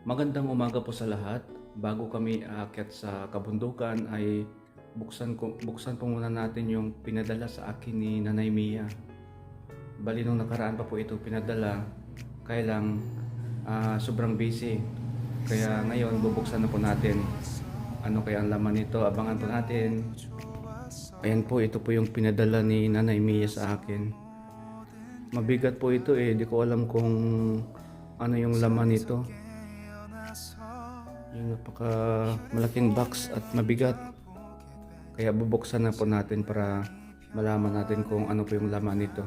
Magandang umaga po sa lahat. Bago kami aakyat sa kabundukan ay buksan po muna natin yung pinadala sa akin ni Nanay Mia. Bali nung nakaraan pa po ito pinadala, kaya lang sobrang busy. Kaya ngayon bubuksan na po natin. Ano kaya ang laman nito? Abangan po natin. Ayan po, ito po yung pinadala ni Nanay Mia sa akin. Mabigat po ito eh, di ko alam kung ano yung laman nito. Yung napaka malaking box at mabigat. Kaya bubuksan na po natin para malaman natin kung ano po yung laman nito.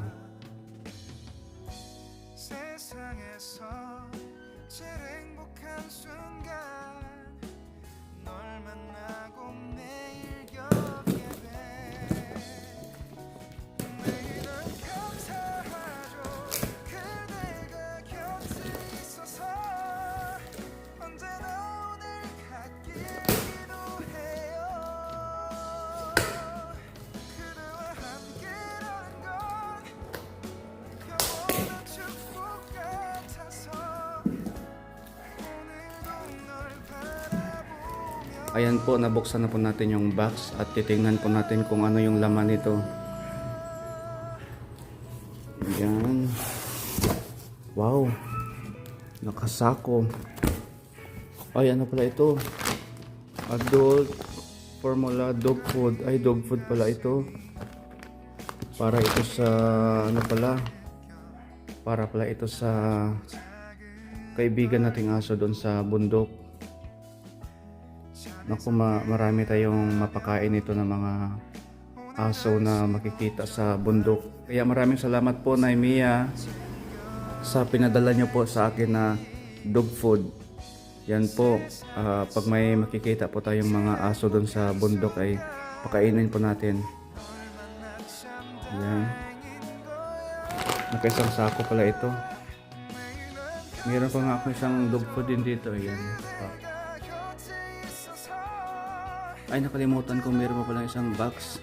Ayan po, nabuksan na po natin yung box at titingnan po natin kung ano yung laman nito. Ayan. Wow. Nakasako. Ay, ano pala ito? Adult formula dog food. Ay, dog food pala ito. Para ito sa ano pala? Para pala ito sa kaibigan nating aso doon sa bundok. Naku, marami tayong mapakain ito ng mga aso na makikita sa bundok. Kaya maraming salamat po, Nay Mia, sa pinadala niyo po sa akin na dog food. Yan po, pag may makikita po tayong mga aso doon sa bundok ay pakainin po natin. Yan. Nakaisang sako pala ito. Meron pa nga ako isang dog food din dito. Yan. Ay, nakalimutan ko, meron pa pala isang box.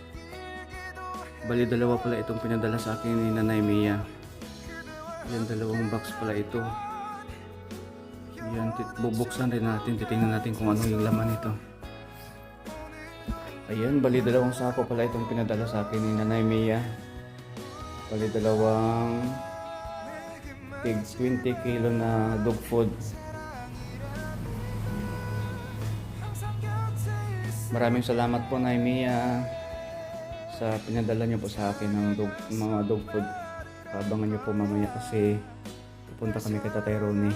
Bali, dalawa pala itong pinadala sa akin ni Nanay Mia. Yan, dalawang box pala ito. Yan, bubuksan rin natin, titingnan natin kung ano yung laman nito. Ayan, bali dalawang sako pala itong pinadala sa akin ni Nanay Mia. Bali dalawang tig 20 kilo na dog food. Maraming salamat po, Nay Mia, sa pinadala niyo po sa akin ng mga dog food. Abangan niyo po mamaya kasi pupunta kami kay Tatay Ronnie.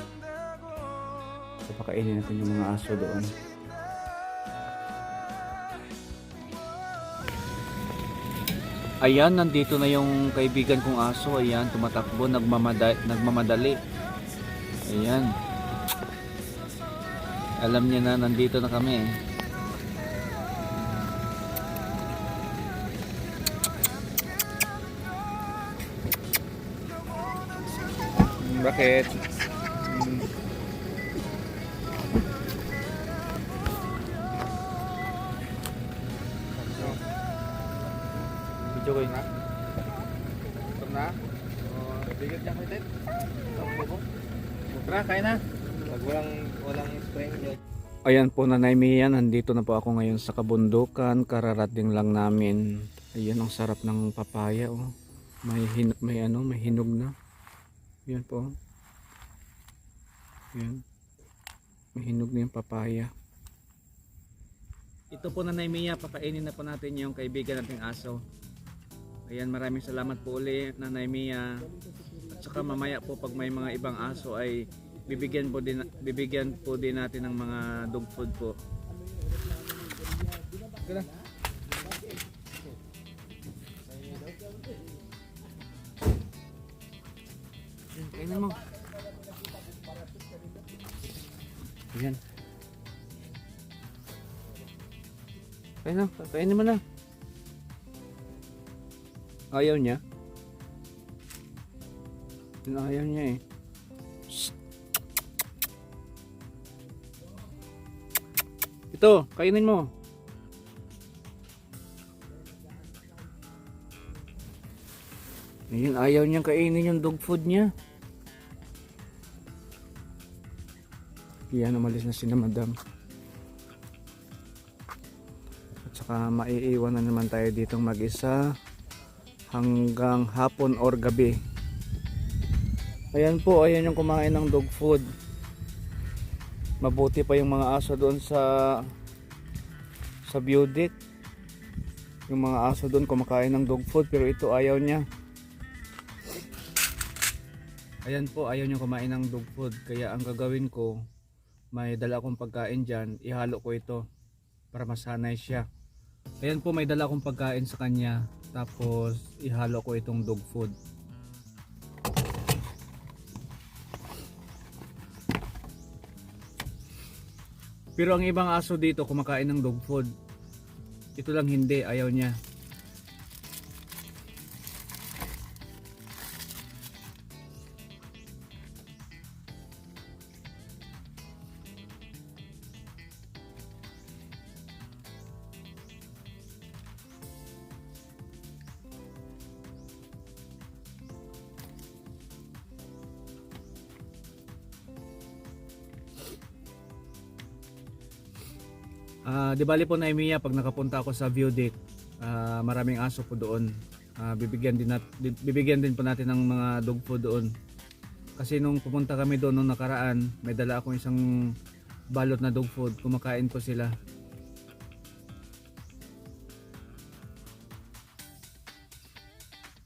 So, pakainin natin yung mga aso doon. Ayan, nandito na yung kaibigan kong aso. Ayan, tumatakbo, nagmamadali. Ayan. Alam niya na nandito na kami. Bakit? Video ko na. Stop na. Bigat niya kayo din. Tara, kain na. Pag walang spring yun. Ayan po, Nanay Mia, nandito na po ako ngayon sa kabundukan. Kararating lang namin. Ayan, ang sarap ng papaya, oh. May hinog na. Yan po. Yan. May hinog na yung papaya. Ito po, Nanay Mia, pakainin na po natin yung kaibigan nating aso. Ayan, maraming salamat po ulit, Nanay Mia. At saka mamaya po pag may mga ibang aso ay bibigyan po din natin ng mga dog food po. Kainin mo. Ayan. Kainin mo na. Ayaw niya. Ayaw niya eh. Ito, kainin mo. Ayun, ayaw niyang kainin yung dog food niya. Yan, umalis na si na madam. At saka maiiwan na naman tayo ditong mag-isa hanggang hapon or gabi. Ayan po, ayan yung kumain ng dog food. Mabuti pa yung mga aso doon sa view deck. Yung mga aso doon kumakain ng dog food, pero ito ayaw niya. Ayan po, ayaw niya kumain ng dog food. Kaya ang gagawin ko, may dala akong pagkain dyan, ihalo ko ito para masanay siya. Ayan po, may dala akong pagkain sa kanya, tapos ihalo ko itong dog food. Pero ang ibang aso dito kumakain ng dog food. Ito lang hindi, ayaw niya. Di bali po na Emiya, pag nakapunta ako sa view deck, maraming aso po doon. Bibigyan din po natin ng mga dog food doon. Kasi nung pumunta kami doon nung nakaraan, may dala akong isang balot na dog food, kumakain po sila.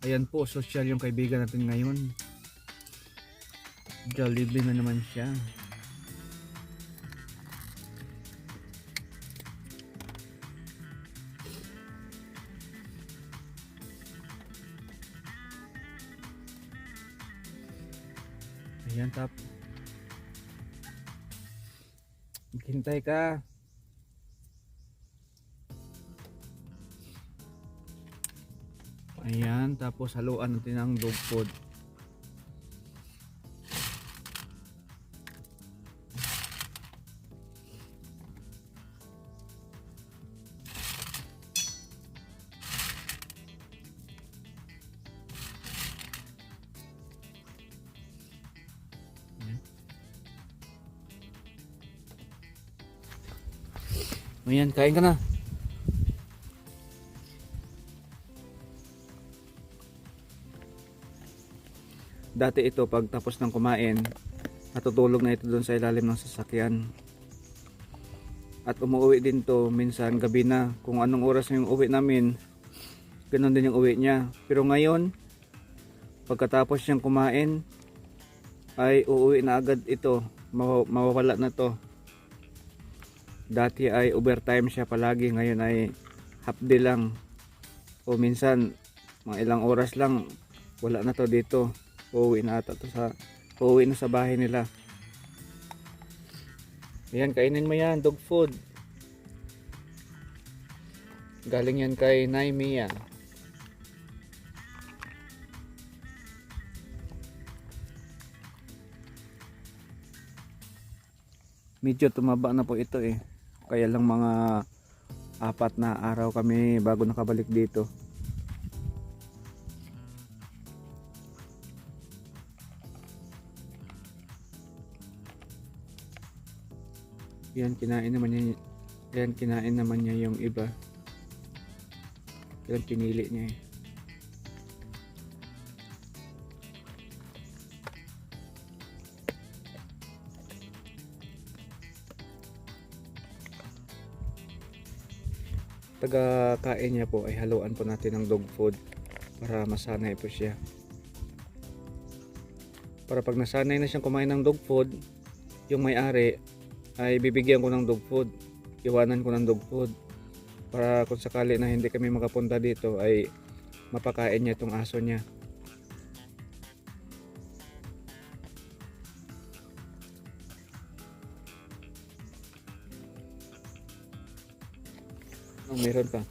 Ayan po, social yung kaibigan natin ngayon. Jollibee na naman siya. Ayan, tap. Hintay ka. Ayan, tapos haluan natin ang dog food. Ayan, kain ka na. Dati ito, pag tapos ng kumain, natutulog na ito doon sa ilalim ng sasakyan. At umuwi din to minsan gabi na. Kung anong oras yung uwi namin, ganoon din yung uwi niya. Pero ngayon, pagkatapos niyang kumain, ay uuwi na agad ito. Mawawala na to. Dati ay overtime siya palagi, ngayon ay half day lang. O minsan, mga ilang oras lang, wala na to dito. Uuwi na sa bahay nila. Ayan, kainin mo yan, dog food. Galing yan kay Naimia. Medyo tumaba na po ito eh. Kaya lang mga 4 na araw kami bago nakabalik dito. Yan, kinain naman niya yung iba. Yan, pinili niya eh. Taga-kain niya po ay haluan po natin ng dog food para masanay po siya. Para pag nasanay na siyang kumain ng dog food, yung may-ari ay bibigyan ko ng dog food, iwanan ko ng dog food para kung sakali na hindi kami makapunta dito ay mapakain niya itong aso niya. Oh, meron pa.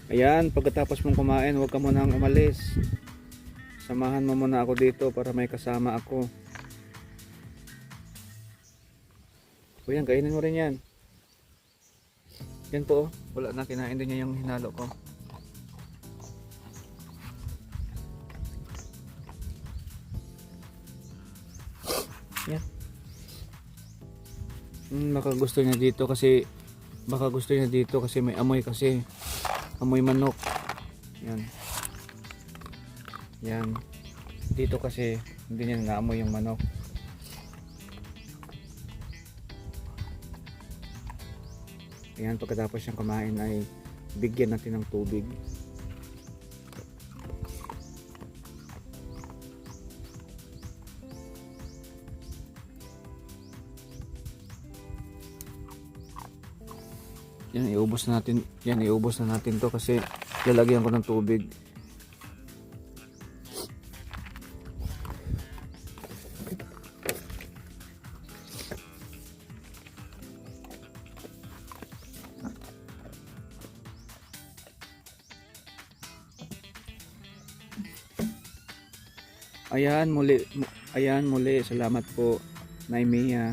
Ayan, pagkatapos mong kumain, huwag ka munang umalis. Samahan mo muna ako dito para may kasama ako. O yan, kainin mo rin yan. Yan po, oh. Wala na, kinain din niya yung hinalo ko. Yan. Baka gusto niya dito kasi may amoy kasi. Amoy manok. Yan. Yan. Dito kasi hindi niya naamoy yung manok. Ayan, pagkatapos siyang kumain ay bigyan natin ng tubig. Yan, iubos na natin to kasi lalagyan ko ng tubig. Ayan muli, salamat po, Nay Mia.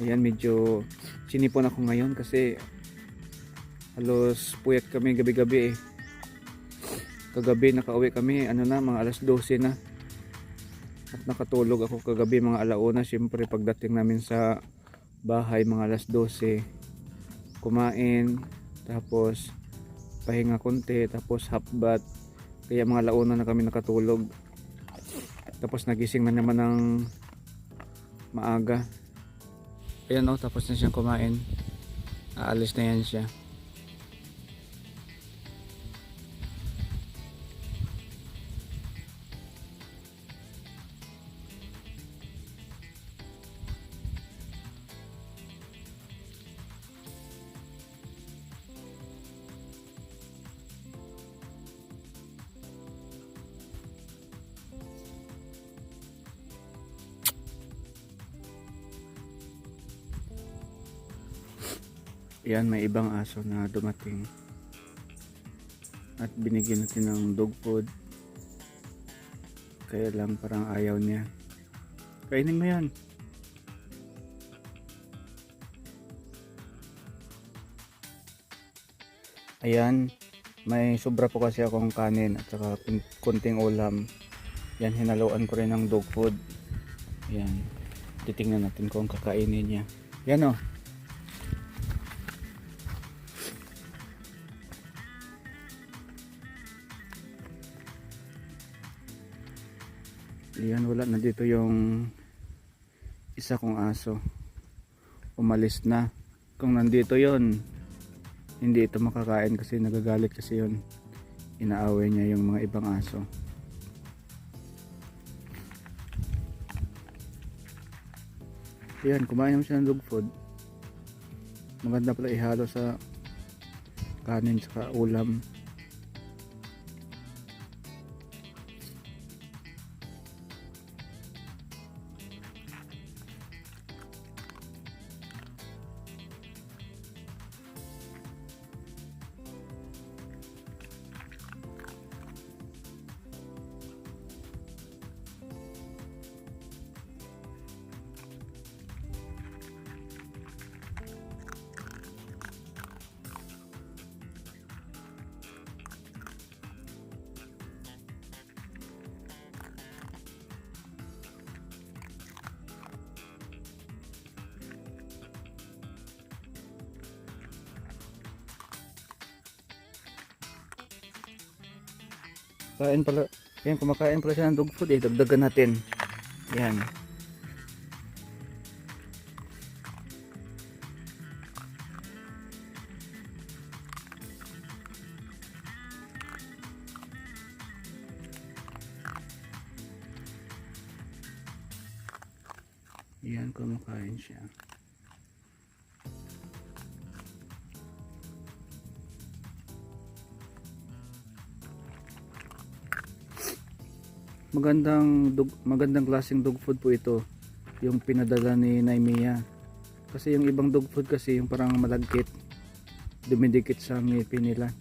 Ayan, medyo sinipon ako ngayon kasi halos puyat kami gabi-gabi eh. Kagabi nakauwi kami, mga alas 12 na. At nakatulog ako kagabi mga alauna. Siyempre pagdating namin sa bahay mga alas 12, kumain, tapos pahinga konti, tapos half bath. Kaya mga alauna na kami nakatulog. Tapos nagising na naman ng maaga. Ayan, tapos na siyang kumain. Aalis na yan siya. Ayan, may ibang aso na dumating at binigyan natin ng dog food, kaya lang parang ayaw niya. Kainin mo yan. Ayan, may sobra po kasi akong kanin at saka kunting ulam. Yan, hinaluan ko rin ng dog food. Ayan, titingnan natin kung kakainin niya. Yan, Ayan, wala na dito yung isa kong aso. Umalis na. Kung nandito yon, hindi ito makakain kasi nagagalit kasi yon. Inaaway niya yung mga ibang aso. Ayan, kumain naman siya ng dog food. Maganda pala ihalo sa kanin sa ulam. Kain pala. Yan, kumakain pala siya ng dog food eh. Dagdagan natin. Yan. Yan, kumakain siya. Magandang klaseng dog food po ito, yung pinadala ni Nay Mia. Kasi yung ibang dog food kasi yung parang malagkit, dumidikit sa ngipin nila.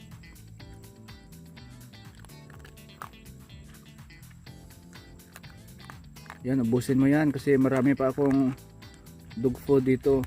Yan, ubusin mo yan kasi marami pa akong dog food dito.